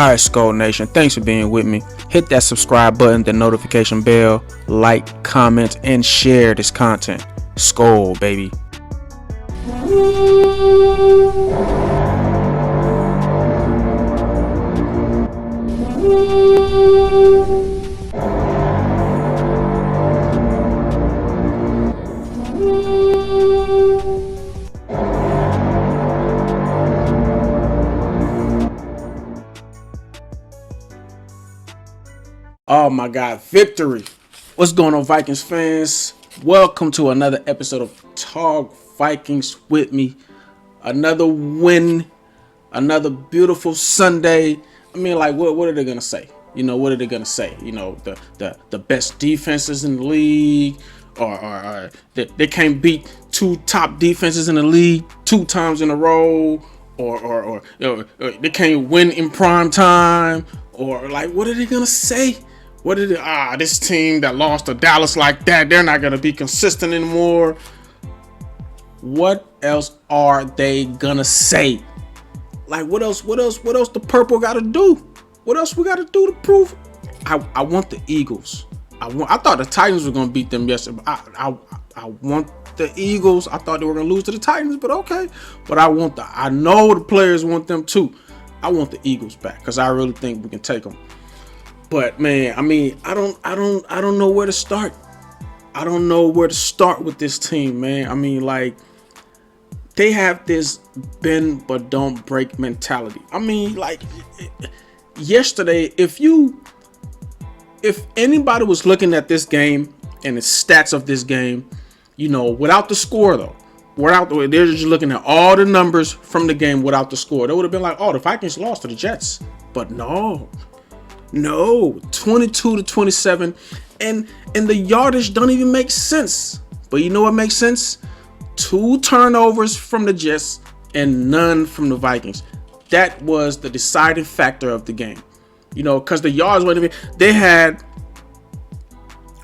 Alright, Skull Nation, thanks for being with me. Hit that subscribe button, the notification bell, like, comment, and share this content. Skull, baby. Oh my God, victory. What's going on, Vikings fans? Welcome to another episode of Talk Vikings with me. Another win, another beautiful Sunday. I mean, like, what are they going to say? You know, what are they going to say? You know, the best defenses in the league, or they can't beat two top defenses in the league 2 times in a row, or they can't win in prime time, or like, what are they going to say? What did this team that lost to Dallas like that, they're not going to be consistent anymore. What else are they going to say? Like, what else the purple got to do? What else we got to do to prove? I want the Eagles. I thought the Titans were going to beat them yesterday. I want the Eagles. I thought they were going to lose to the Titans, but okay. But I know the players want them too. I want the Eagles back because I really think we can take them. But man, I mean, I don't know where to start. I don't know where to start with this team, man. I mean, like, they have this bend but don't break mentality. I mean, like, yesterday, if anybody was looking at this game and the stats of this game, you know, without the score though, they're just looking at all the numbers from the game without the score, they would have been like, oh, the Vikings lost to the Jets. But no, 22-27, and the yardage don't even make sense. But you know what makes sense? 2 turnovers from the Jets and none from the Vikings. That was the deciding factor of the game. You know, because the yards weren't even. They had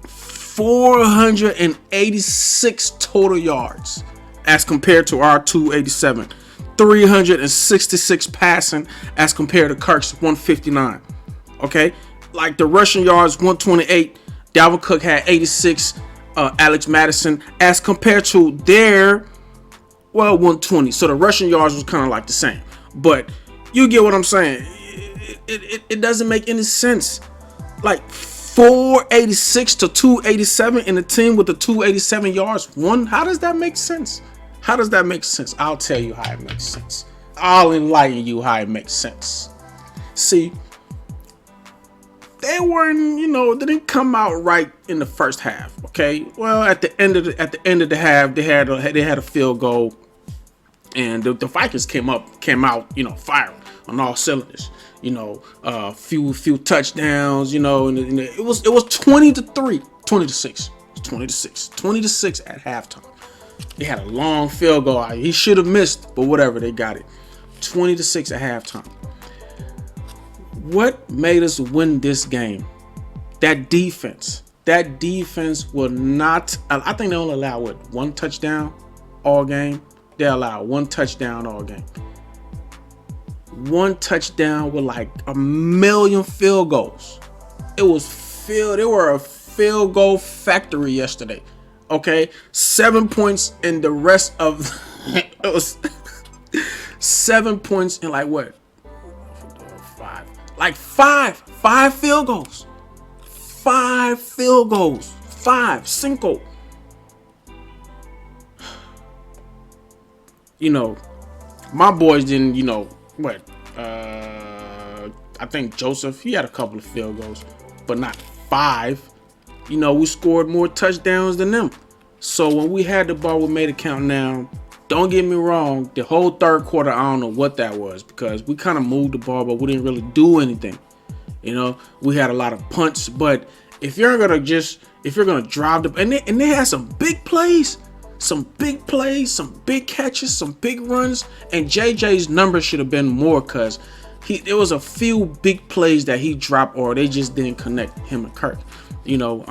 486 total yards as compared to our 287. 366 passing as compared to Kirk's 159. Okay, like the rushing yards 128. Dalvin Cook had 86. Alex Madison as compared to their 120. So the rushing yards was kind of like the same. But you get what I'm saying. It doesn't make any sense. Like 486 to 287 in a team with the 287 yards. How does that make sense? How does that make sense? I'll tell you how it makes sense. I'll enlighten you how it makes sense. See, they didn't come out right in the first half. Okay, well, at the end of the half, they had a field goal, and the Vikings came out, firing on all cylinders. You know, few touchdowns. You know, and it was 20-3, 20-6, 20-6 at halftime. They had a long field goal. He should have missed, but whatever, they got it. 20-6 at halftime. What made us win this game? That defense. That defense will not. I think they only allow 1 touchdown all game. They allow 1 touchdown all game. 1 touchdown with like a million field goals. They were a field goal factory yesterday. Okay, 7 points in the rest of. It was 7 points in like what? 5 field goals. 5 field goals. 5 cinco. You know, my boys didn't, I think Joseph, he had a couple of field goals, but not 5. You know, we scored more touchdowns than them. So when we had the ball, we made it count now. Don't get me wrong, the whole third quarter, I don't know what that was, because we kind of moved the ball, but we didn't really do anything. You know, we had a lot of punts, but if you're gonna drive the, and they had some big plays, some big catches, some big runs, and JJ's number should have been more, because there was a few big plays that he dropped, or they just didn't connect him and Kirk. You know,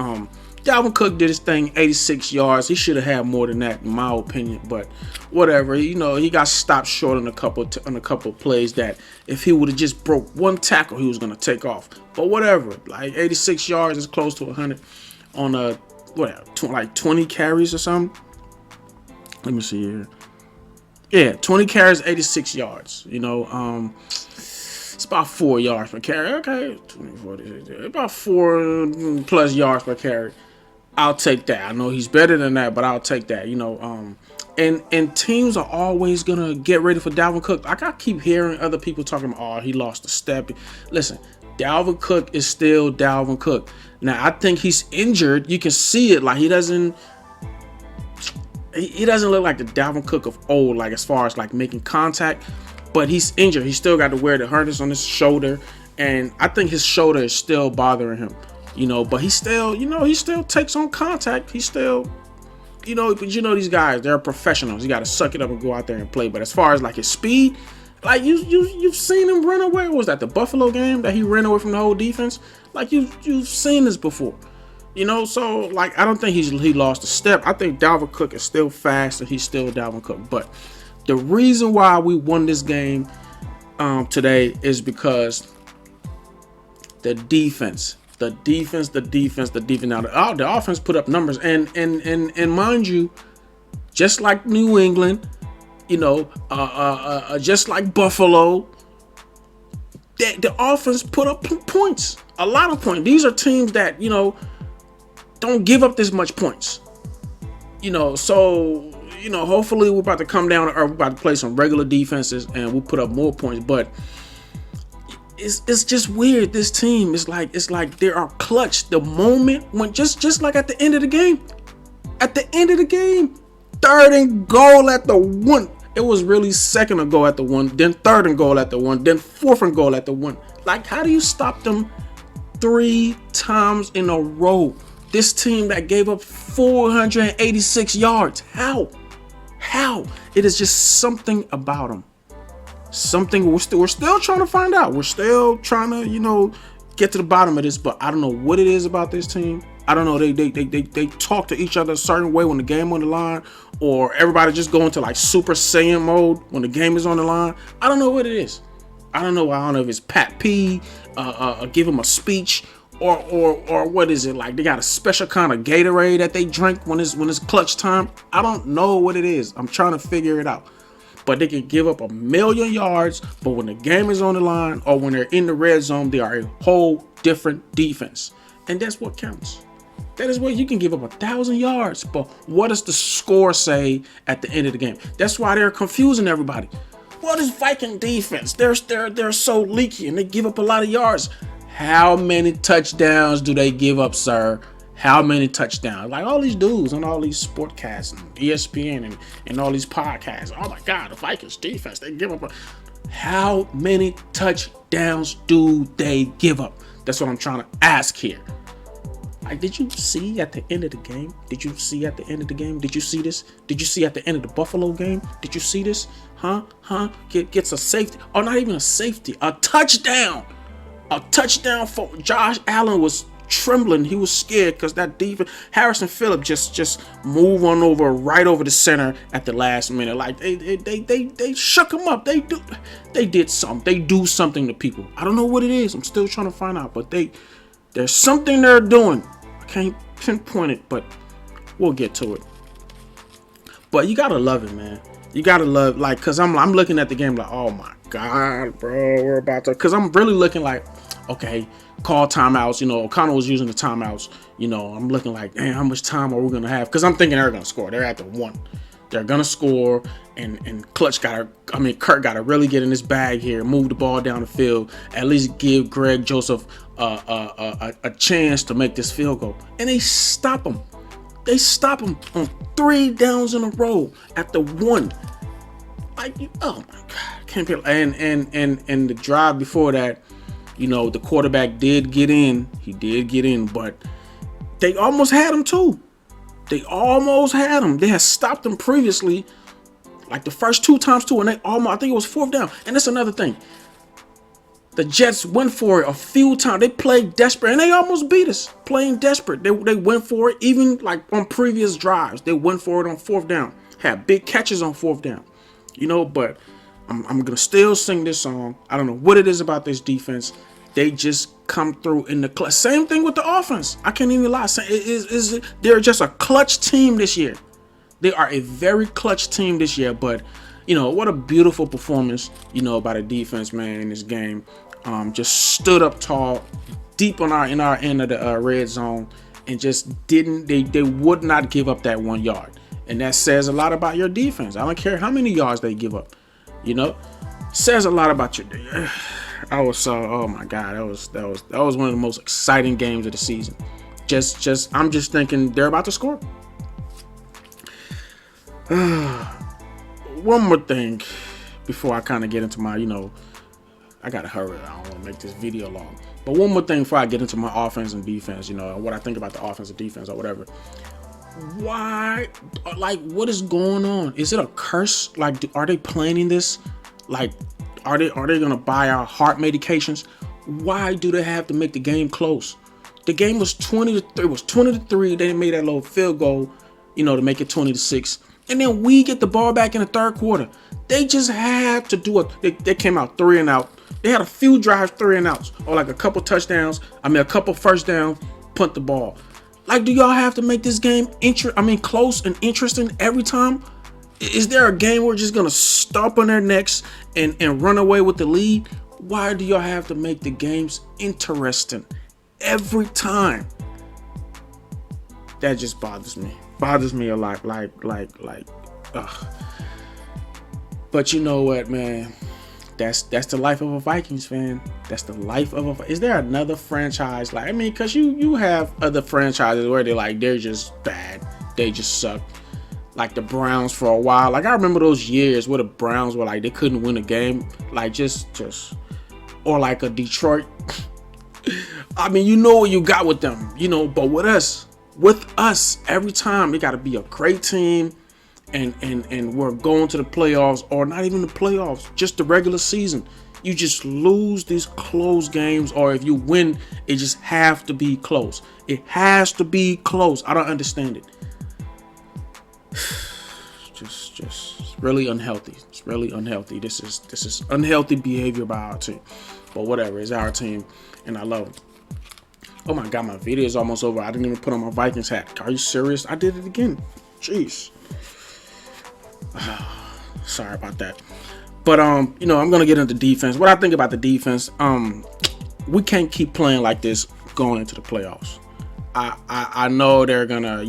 Dalvin Cook did his thing, 86 yards. He should have had more than that, in my opinion. But whatever, he got stopped short on a couple of plays that if he would have just broke one tackle, he was gonna take off. But whatever, like 86 yards is close to 100 on like 20 carries or something. Let me see here. Yeah, 20 carries, 86 yards. It's about 4 yards per carry. Okay, 20, about 4 plus yards per carry. I'll take that. I know he's better than that, but I'll take that. And teams are always gonna get ready for Dalvin Cook. Like I keep hearing other people talking about, oh, he lost a step. Listen, Dalvin Cook is still Dalvin Cook. Now I think he's injured. You can see it. Like he doesn't look like the Dalvin Cook of old, like as far as like making contact, but he's injured. He still got to wear the harness on his shoulder, and I think his shoulder is still bothering him, but he still, he still takes on contact. He still, but these guys, they're professionals. You got to suck it up and go out there and play. But as far as like his speed, like you've seen him run away. What was that, the Buffalo game that he ran away from the whole defense? Like you've seen this before. So like I don't think he lost a step. I think Dalvin Cook is still fast and he's still Dalvin Cook. But the reason why we won this game today is because the defense. Now the offense put up numbers and mind you, just like New England, just like Buffalo, the offense put up points, a lot of points. These are teams that don't give up this much points, so hopefully we're about to come down to earth. We're about to play some regular defenses and we'll put up more points. But it's just weird. This team is like they are clutch the moment when just like at the end of the game, third and goal at the 1. It was really second and goal at the 1, then third and goal at the 1, then fourth and goal at the 1. Like, how do you stop them 3 times in a row? This team that gave up 486 yards. How? It is just something about them. Something we're still trying to find out. We're still trying to, get to the bottom of this, but I don't know what it is about this team. I don't know. They talk to each other a certain way when the game on the line, or everybody just go into like Super Saiyan mode when the game is on the line. I don't know what it is. I don't know if it's Pat P, give him a speech, or what is it, like they got a special kind of Gatorade that they drink when it's clutch time. I don't know what it is. I'm trying to figure it out. But they can give up 1,000,000 yards, but when the game is on the line or when they're in the red zone, they are a whole different defense. And that's what counts. That is what you can give up 1,000 yards, but what does the score say at the end of the game? That's why they're confusing everybody. What is Viking defense? They're so leaky and they give up a lot of yards. How many touchdowns do they give up, sir? How many touchdowns? Like all these dudes on all these sportcasts and ESPN and all these podcasts. Oh my God, the Vikings defense, they give up. How many touchdowns do they give up? That's what I'm trying to ask here. Like, did you see at the end of the game? Did you see at the end of the game? Did you see this? Did you see at the end of the Buffalo game? Did you see this? Gets a safety. Or not even a safety. A touchdown. A touchdown for Josh Allen was trembling. He was scared because that defense, Harrison Phillips just moved on over right over the center at the last minute. Like they shook him up. They did something. They do something to people. I don't know what it is. I'm still trying to find out, but there's something they're doing. I can't pinpoint it, but we'll get to it. But you gotta love it, man. You gotta love, like, cause I'm looking at the game like, oh my God, bro, we're about to. Cause I'm really looking like, okay, call timeouts. O'Connell was using the timeouts. I'm looking like, man, how much time are we gonna have? Cause I'm thinking they're gonna score. They're at the 1. They're gonna score, and Kurt gotta really get in his bag here, move the ball down the field, at least give Greg Joseph a chance to make this field goal. And they stop him. They stop him on 3 downs in a row at the 1. Like, oh my God, can't be. And the drive before that, the quarterback did get in. He did get in, but they almost had him too. They almost had him. They had stopped him previously, like the first 2 times too, and I think it was 4th down. And that's another thing. The Jets went for it a few times. They played desperate, and they almost beat us playing desperate. They went for it, even like on previous drives. They went for it on fourth down. Had big catches on fourth down. But I'm going to still sing this song. I don't know what it is about this defense. They just come through in the clutch. Same thing with the offense. I can't even lie. They're just a clutch team this year. They are a very clutch team this year. But, what a beautiful performance, by the defense, man, in this game. Just stood up tall, deep in our end of the red zone, and just they would not give up that 1 yard. And that says a lot about your defense. I don't care how many yards they give up. Says a lot about your. I was so, oh my God, that was one of the most exciting games of the season. I'm just thinking they're about to score. One more thing before I kind of get into my, I gotta hurry. I don't want to make this video long. But one more thing before I get into my offense and defense, what I think about the offense and defense or whatever. Why, what is going on? Is it a curse? Are they planning this? Are they gonna buy our heart medications? Why do they have to make the game close? The game was 20-3. It was 20-3. They made that little field goal, to make it 20-6. And then we get the ball back in the third quarter. They just had to do it. They came out 3 and out. They had a few drives 3 and outs, or a couple touchdowns. A couple first down, punt the ball. Do y'all have to make this game close and interesting every time? Is there a game where we're just gonna stomp on their necks and run away with the lead? Why do y'all have to make the games interesting every time? That just bothers me. Bothers me a lot. Ugh. But you know what, man? That's the life of a Vikings fan. That's the life of a. Is there another franchise because you have other franchises where they're just bad. They just suck. Like the Browns for a while. I remember those years where the Browns were they couldn't win a game. Or a Detroit. You know what you got with them. But with us, every time it got to be a great team, and we're going to the playoffs, or not even the playoffs, just the regular season. You just lose these close games, or if you win, it just have to be close. It has to be close. I don't understand it. Just really unhealthy. It's really unhealthy. This is unhealthy behavior by our team. But whatever, it's our team, and I love it. Oh my God, my video is almost over. I didn't even put on my Vikings hat. Are you serious? I did it again. Jeez. Sorry about that. But I'm gonna get into defense. What I think about the defense, we can't keep playing like this going into the playoffs. I know they're gonna,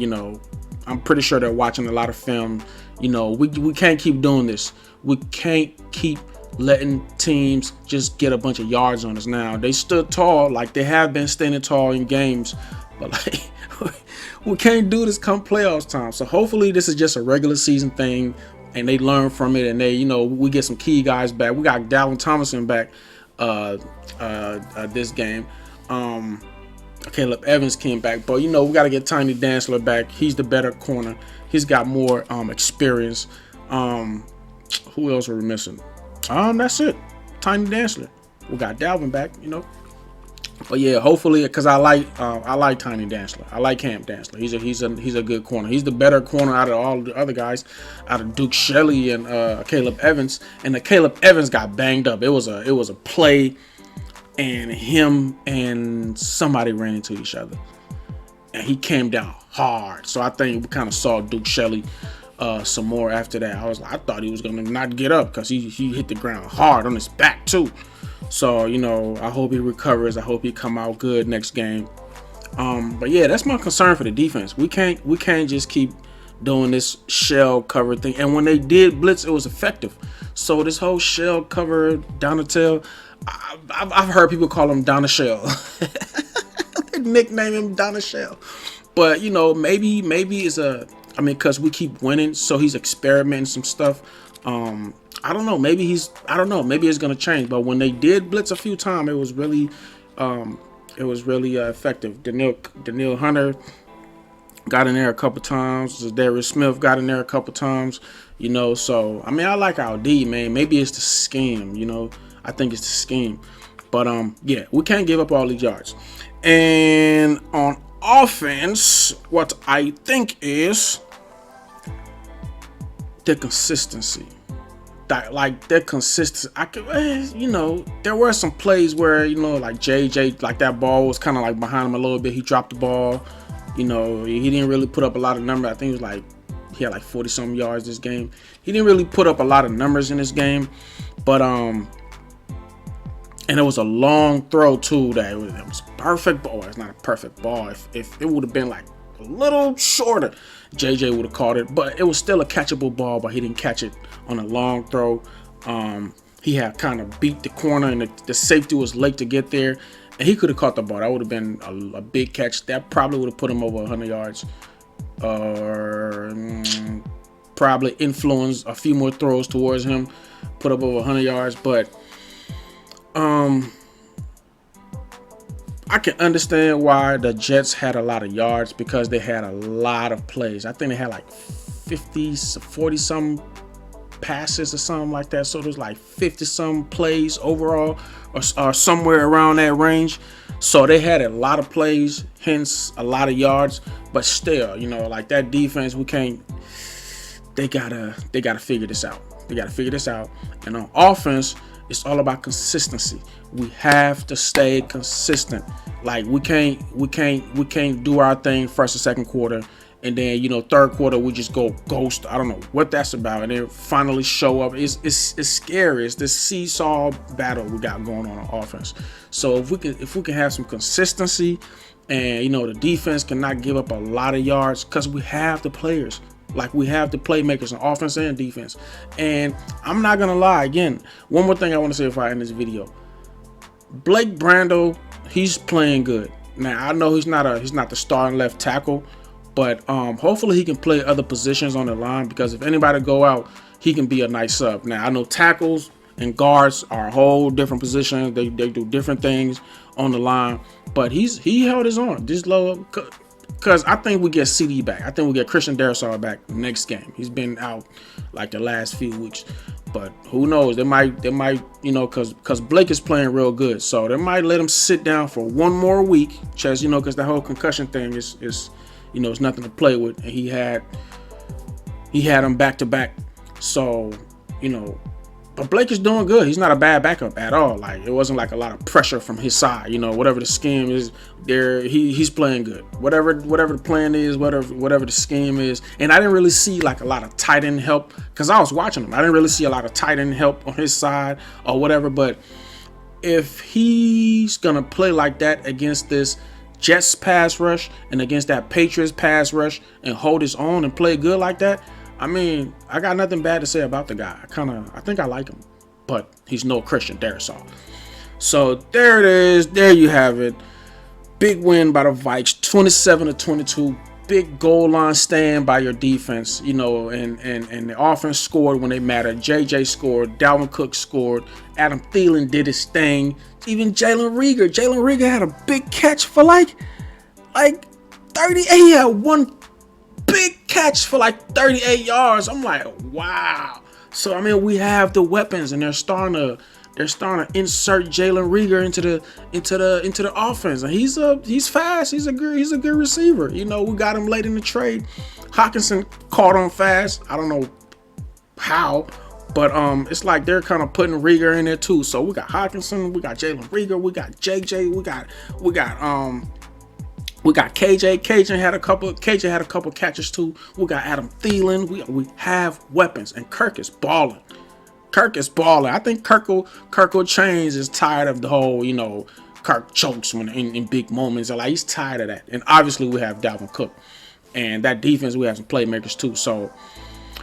I'm pretty sure they're watching a lot of film. We can't keep doing this. We can't keep letting teams just get a bunch of yards on us. Now they stood tall, they have been standing tall in games, but we can't do this come playoffs time. So hopefully this is just a regular season thing, and they learn from it, and they, we get some key guys back. We got Dalvin Tomlinson back this game. Caleb Evans came back, but we got to get Tiny Dantzler back. He's the better corner. He's got more experience. Who else are we missing? That's it. Tiny Dantzler. We got Dalvin back, But yeah, hopefully, because I like Tiny Dantzler. I like Cam Dantzler. He's a good corner. He's the better corner out of all the other guys, out of Duke Shelley and Caleb Evans. And the Caleb Evans got banged up. It was a play, and him and somebody ran into each other, and he came down hard. So I think we kind of saw Duke Shelley some more after that. I thought he was gonna not get up because he hit the ground hard on his back too. So I hope he recovers. I hope he come out good next game. But yeah, that's my concern for the defense. We can't just keep doing this shell cover thing. And when they did blitz, it was effective. So this whole shell cover Donatello, I've heard people call him Donashell. They nickname him Donashell. But maybe it's because we keep winning, so he's experimenting some stuff. I don't know. Maybe it's gonna change. But when they did blitz a few times, it was really effective. Danielle Hunter got in there a couple times. Darius Smith got in there a couple times. So I like our D, man. Maybe it's the scheme. I think it's the scheme. But yeah, we can't give up all these yards. And on offense, what I think is the consistency. Like their consistency. There were some plays where, like JJ, like that ball was kind of like behind him a little bit. He dropped the ball. He didn't really put up a lot of numbers. I think it was like he had like 40 some yards this game. He didn't really put up a lot of numbers in this game, but and it was a long throw too. It was perfect ball. It's not a perfect ball. If it would have been like a little shorter, JJ would have caught it, but it was still a catchable ball, but he didn't catch it on a long throw. He had kind of beat the corner, and the safety was late to get there, and he could have caught the ball. That would have been a big catch. That probably would have put him over 100 yards, or probably influenced a few more throws towards him, put up over 100 yards. But I can understand why the Jets had a lot of yards, because they had a lot of plays. I think they had like 40 some passes or something like that. So there's like 50 some plays overall, or somewhere around that range. So they had a lot of plays, hence a lot of yards. But still, like that defense, they gotta figure this out. They gotta figure this out. And on offense, it's all about consistency. We have to stay consistent. Like we can't do our thing first or second quarter, and then third quarter we just go ghost. I don't know what that's about, and then finally show up. It's scary. It's this seesaw battle we got going on offense. So if we can have some consistency, and the defense cannot give up a lot of yards, because we have the players. Like we have the playmakers on offense and defense. And I'm not gonna lie, again, one more thing I want to say before I end this video. Blake Brandel, he's playing good. Now I know he's not the starting left tackle, but hopefully he can play other positions on the line, because if anybody go out, he can be a nice sub. Now I know tackles and guards are a whole different position. They do different things on the line, but he held his own. This low. Because I think we get CD back. I think we get Christian Darrisaw back next game. He's been out like the last few weeks. But who knows? They might, because Blake is playing real good. So they might let him sit down for one more week. Just, because that whole concussion thing is it's nothing to play with. And he had him back to back. So, but Blake is doing good. He's not a bad backup at all. Like, it wasn't like a lot of pressure from his side. Whatever the scheme is, he's playing good. Whatever the plan is, whatever the scheme is. And I didn't really see like a lot of tight end help, because I was watching him. I didn't really see a lot of tight end help on his side or whatever. But if he's gonna play like that against this Jets pass rush and against that Patriots pass rush and hold his own and play good like that, I mean, I got nothing bad to say about the guy. I think I like him, but he's no Christian Darrisaw. So there it is. There you have it. Big win by the Vikes, 27-22. Big goal line stand by your defense, and the offense scored when they mattered. JJ scored, Dalvin Cook scored, Adam Thielen did his thing. Even Jalen Reagor had a big catch for like 38. He had one big catch for like 38 yards. I'm like, wow. So I mean, we have the weapons, and they're starting to insert Jalen Reagor into the offense, and he's fast. He's a good receiver. We got him late in the trade. Hockenson caught on fast. I don't know how, but it's like they're kind of putting Reagor in there too. So we got Hockenson, we got Jalen Reagor, we got JJ, we got KJ. KJ had a couple catches too. We got Adam Thielen. We have weapons, and Kirk is balling. I think Kirk will change. Is tired of the whole, Kirk chokes when in big moments. Like, he's tired of that. And obviously we have Dalvin Cook, and that defense, we have some playmakers too. So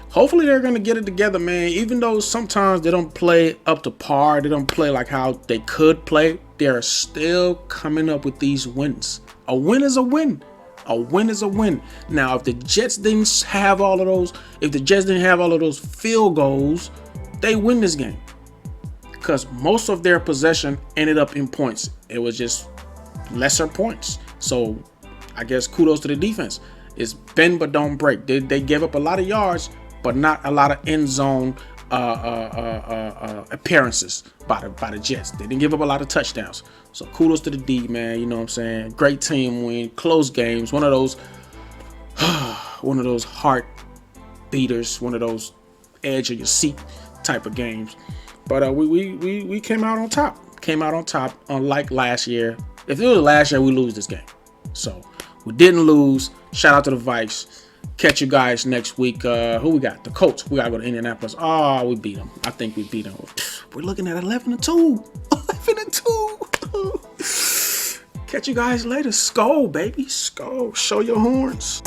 hopefully they're gonna get it together, man. Even though sometimes they don't play up to par, they don't play like how they could play, they're still coming up with these wins. A win is a win. A win is a win. Now, if the Jets didn't have all of those field goals, they win this game, because most of their possession ended up in points. It was just lesser points. So I guess kudos to the defense. It's bend but don't break. They gave up a lot of yards, but not a lot of end zone appearances by the Jets. They didn't give up a lot of touchdowns. So kudos to the D, man. You know what I'm saying? Great team win, close games. One of those heart beaters, one of those edge of your seat type of games. But we came out on top. Unlike last year. If it was last year, we lose this game. So we didn't lose. Shout out to the Vikes. Catch you guys next week. Who we got? The Colts. We gotta go to Indianapolis. Oh, we beat them. I think we beat them. We're looking at 11-2. 11-2. Catch you guys later. Skol, baby. Skol. Show your horns.